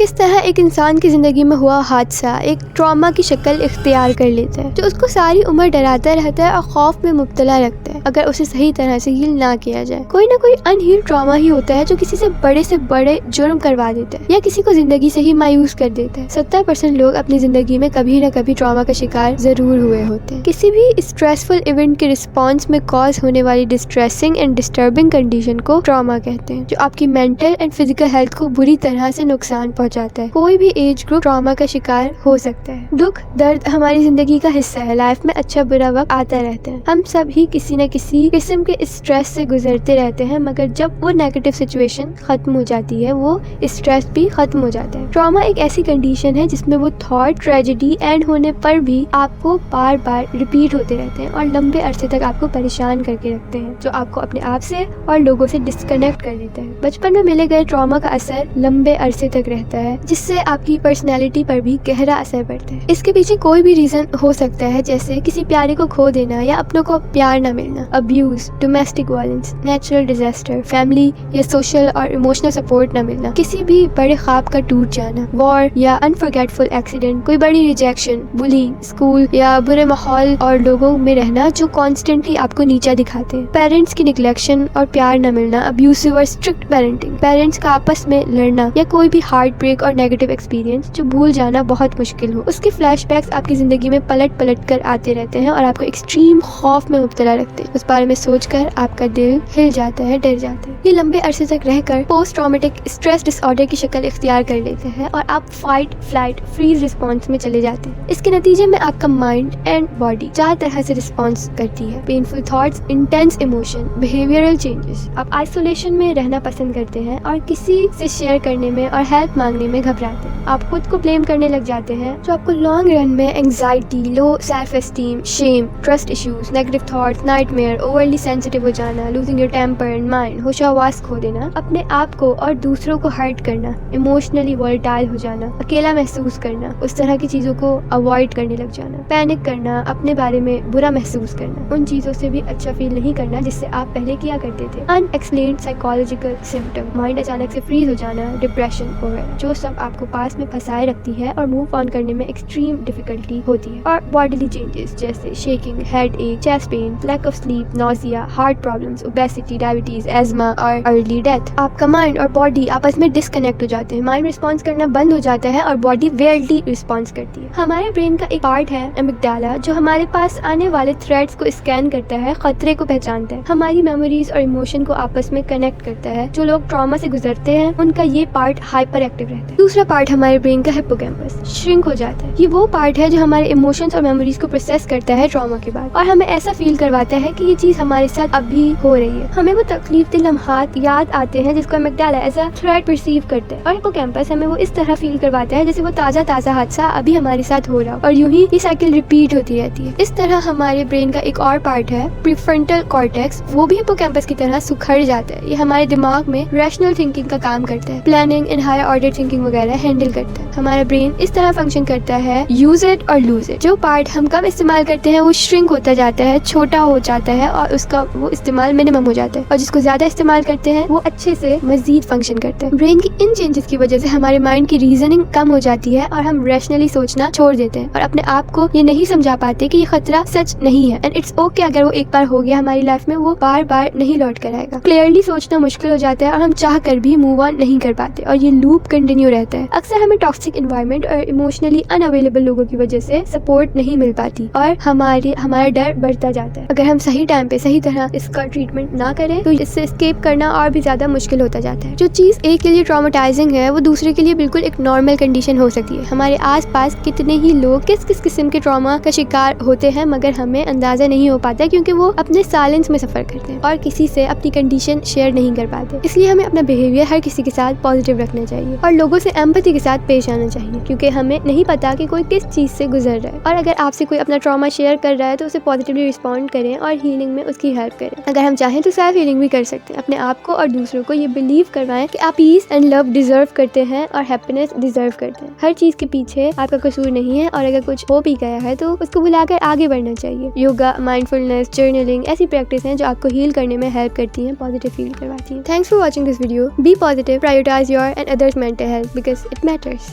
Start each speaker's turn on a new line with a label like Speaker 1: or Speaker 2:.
Speaker 1: किस तरह एक इंसान की ज़िंदगी में हुआ हादसा एक ट्रॉमा की शक्ल इख्तियार कर लेता है जो उसको सारी उम्र डराता रहता है और खौफ में मुब्तला रखता है अगर उसे सही तरह से हील ना किया जाए। कोई ना कोई अनहील ट्रॉमा ही होता है जो किसी से बड़े जुर्म करवा देता है या किसी को जिंदगी से ही मायूस कर देता है। 70% लोग अपनी जिंदगी में कभी ना कभी ट्रॉमा का शिकार जरूर हुए होते हैं। किसी भी स्ट्रेसफुल इवेंट के रिस्पॉन्स में कॉज होने वाली डिस्ट्रेसिंग एंड डिस्टर्बिंग कंडीशन को ट्रॉमा कहते हैं, जो आपकी मेंटल एंड फिजिकल हेल्थ को बुरी तरह से नुकसान पहुंचाता है। कोई भी एज ग्रुप ट्रॉमा का शिकार हो सकता है। दुख दर्द हमारी जिंदगी का हिस्सा है। लाइफ में अच्छा बुरा वक्त आता रहता है। हम सब ही किसी न किसी किस्म के स्ट्रेस से गुजरते रहते हैं, मगर जब वो नेगेटिव सिचुएशन खत्म हो जाती है वो स्ट्रेस भी खत्म हो जाता है। ट्रॉमा एक ऐसी कंडीशन है जिसमें वो थॉट ट्रेजेडी एंड होने पर भी आपको बार बार रिपीट होते रहते हैं और लंबे अरसे तक आपको परेशान करके रखते हैं, जो आपको अपने आप से और लोगों से डिस्कनेक्ट कर देता है। बचपन में मिले गए ट्रॉमा का असर लंबे अरसे तक रहता है, जिससे आपकी पर्सनैलिटी पर भी गहरा असर पड़ता है। इसके पीछे कोई भी रीजन हो सकता है, जैसे किसी प्यारे को खो देना या अपनों को प्यार न मिलना, abuse, domestic violence, natural disaster, family या सोशल और इमोशनल सपोर्ट न मिलना, किसी भी बड़े ख्वाब का टूट जाना, वॉर या अनफॉरगेटफुल एक्सीडेंट, कोई बड़ी रिजेक्शन, बुलिंग, स्कूल या बुरे माहौल और लोगों में रहना जो कॉन्स्टेंटली आपको नीचा दिखाते हैं, पेरेंट्स की निग्लेक्शन और प्यार न मिलना, अब्यूसिव और स्ट्रिक्ट पेरेंटिंग, पेरेंट्स का आपस में लड़ना या कोई भी हार्ट ब्रेक और नेगेटिव एक्सपीरियंस जो भूल जाना बहुत मुश्किल हो। उसके फ्लैशबैक्स आपकी जिंदगी में पलट कर आते रहते हैं और आपको एक्सट्रीम खौफ में मुब्तला रखते हैं। उस बारे में सोचकर आपका दिल हिल जाता है, डर जाता है। ये लंबे अरसे तक रहकर पोस्ट ट्रॉमेटिक स्ट्रेस डिसऑर्डर की शक्ल इख्तियार कर लेते हैं और आप फाइट, फ्लाइट, फ्रीज रिस्पॉन्स में चले जाते हैं। इसके नतीजे में आपका माइंड एंड बॉडी 4 तरह से रिस्पॉन्स करती है। Painful thoughts, intense emotion, behavioural changes. आप आइसोलेशन में रहना पसंद करते हैं और किसी से शेयर करने में और हेल्प मांगने में घबराते हैं। आप खुद को ब्लेम करने लग जाते हैं, जो आपको लॉन्ग रन में anxiety, low self esteem, shame, trust issues, negative thoughts, nightmare, overly sensitive हो जाना, losing your temper and mind, होशावास खो देना, अपने आप को और दूसरों को हर्ट करना, इमोशनली वॉलेटाइल हो जाना, अकेला महसूस करना, उस तरह की चीजों को अवॉइड करने लग जाना, पैनिक करना, अपने बारे में बुरा महसूस करना, उन चीजों से भी अच्छा फील नहीं करना जिससे आप पहले किया करते थे, अनएक्सप्लेन्ड साइकोलॉजिकल सिम्टम, माइंड अचानक से फ्रीज हो जाना, डिप्रेशन वगैरह, जो सब आपको पास में फंसाए रखती है और मूव ऑन करने में एक्सट्रीम डिफिकल्टी होती है। और बॉडीली चेंजेस जैसे shaking, headache, chest pain, lack of sleep, nausea, heart problems, obesity, diabetes, asthma और अर्ली डेथ। आपका माइंड और बॉडी आपस में डिस्कनेक्ट हो जाते हैं। माइंड रिस्पॉन्स करना बंद हो जाता है और बॉडी वेयरली रिस्पॉन्स करती है। हमारे ब्रेन का एक पार्ट है एमिग्डाला, जो हमारे पास आने वाले थ्रेट्स को स्कैन करता है, खतरे को पहचानता है, हमारी मेमोरीज और इमोशन को आपस में कनेक्ट करता है। जो लोग ट्रॉमा से गुजरते हैं उनका ये पार्ट हाइपर एक्टिव रहता है। दूसरा पार्ट हमारे ब्रेन का हिप्पोकैम्पस श्रिंक हो जाता है। ये वो पार्ट है जो हमारे इमोशंस और मेमोरीज को प्रोसेस करता है ट्रॉमा के बाद और हमें ऐसा फील करवाता है कि ये चीज हमारे साथ अभी हो रही है। हमें वो तकलीफ दिल लम्हात याद आते हैं जिसको amygdala as a threat perceive करता है और हिप्पोकैम्पस हमें वो इस तरह फील करवाता है जैसे वो ताजा हादसा अभी हमारे साथ हो रहा हो और यूं ही ये साइकिल रिपीट होती रहती है। इस तरह हमारे ब्रेन का एक और पार्ट है प्रीफ्रंटल कॉर्टेक्स, वो भी हिप्पोकैम्पस की तरह सुखड़ जाता है। ये हमारे दिमाग में रैशनल थिंकिंग का काम करता है, planning and higher order thinking वगैरह हैंडल करता है। हमारा ब्रेन इस तरह फंक्शन करता है, यूज इट और लूज इट। जो पार्ट हम कम इस्तेमाल करते हैं वो श्रिंक होता जाता है, छोटा हो जाता है और उसका वो इस्तेमाल मिनिमम हो जाता है, और जिसको ज्यादा इस्तेमाल करते हैं वो अच्छे से मजीद फंक्शन करता है। ब्रेन की इन चेंजेस की वजह से हमारे माइंड की रीजनिंग कम हो जाती है और हम रैशनली सोचना छोड़ देते हैं और अपने आप को ये नहीं समझा पाते कि ये खतरा सच नहीं है एंड इट्स ओके। अगर वो एक बार हो गया हमारी लाइफ में वो बार बार नहीं लौट कर आएगा। क्लियरली सोचना मुश्किल हो जाता है और हम चाह कर भी मूव ऑन नहीं कर पाते और ये लूप कंटिन्यू रहता है। अक्सर हमें टॉक्सिक एनवायरनमेंट और इमोशनली अनअवेलेबल लोगों की वजह से सपोर्ट नहीं मिल पाती और हमारा डर बढ़ता जाता है। अगर हम सही टाइम पे सही तरह इसका ट्रीटमेंट ना करें तो इससे एस्केप करना और भी ज्यादा मुश्किल होता जाता है। जो चीज एक के लिए ट्रॉमेटाइजिंग है वो दूसरे के लिए बिल्कुल एक नॉर्मल कंडीशन हो सकती है। हमारे आसपास कितने ही लोग किस किस किस्म के ट्रॉमा का शिकार होते हैं मगर हमें अंदाजा नहीं हो पाता क्योंकि वो अपने साइलेंस में सफर करते हैं और किसी से अपनी कंडीशन शेयर नहीं कर पाते। इसलिए हमें अपना बिहेवियर हर किसी के साथ पॉजिटिव रखना चाहिए और लोगों से एम्पैथी के साथ पेश आना जाना चाहिए, क्योंकि हमें नहीं पता कि कोई किस चीज़ से गुजर रहा है। और अगर आपसे कोई अपना ट्रॉमा शेयर कर रहा है तो उसे पॉजिटिवली रिस्पॉन्ड करें और हीलिंग में उसकी हेल्प करें। अगर हम चाहें तो सेल्फ हीलिंग भी कर सकते हैं। अपने आप को और दूसरों को ये बिलीव करवाएं कि आप पीस एंड लव डिजर्व करते हैं और हैप्पीनेस डिजर्व करते हैं। हर चीज़ के पीछे आपका कसूर नहीं है, और अगर कुछ हो भी गया है तो उसको भुलाकर आगे बढ़ना चाहिए। योगा, माइंडफुलनेस, जर्नलिंग ऐसी प्रैक्टिस हैं जो आपको हील करने में हेल्प करती हैं, पॉजिटिव फील करवाती हैं। Thanks for watching this video. Be positive, prioritise your and others mental health because it matters.